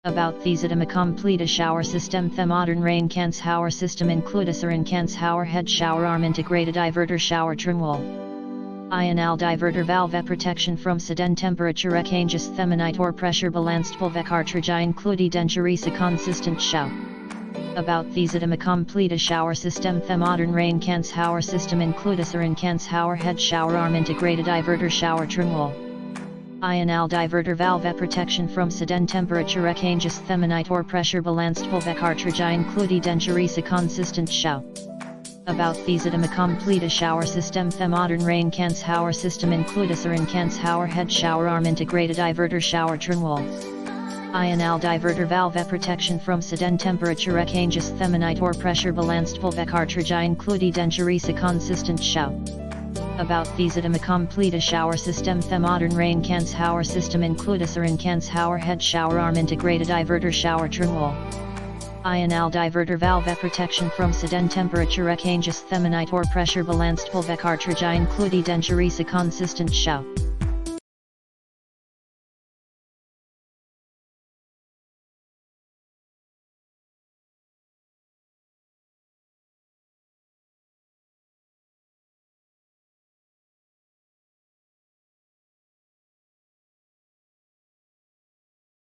About these item a complete shower system. The Modern Raincan shower system includes a Raincan shower head, shower arm, integrated diverter, shower trim wall. INL diverter valve protection from sudden temperature changes, themanite or pressure balanced valve cartridge include denture consistent shower. About these item a complete shower system. The Modern Raincan shower system includes a Raincan shower head, shower arm, integrated diverter, shower trim wall. INL diverter valve protection from sudden temperature changes, themanite or pressure balanced valve cartridge include denture consistent shower. About these item a complete shower system. The Modern Raincan shower system includes a Raincan shower head, shower arm, integrated diverter, shower trim wall. INL diverter valve protection from sudden temperature changes, themanite or pressure balanced valve cartridge include denture consistent shower. About these item a complete shower system. The Modern Raincan shower system includes a Raincan shower head, shower arm, integrated diverter, shower trim wall. INL diverter valve protection from sudden temperature changes, themanite or pressure balanced valve cartridge include denture consistent shower.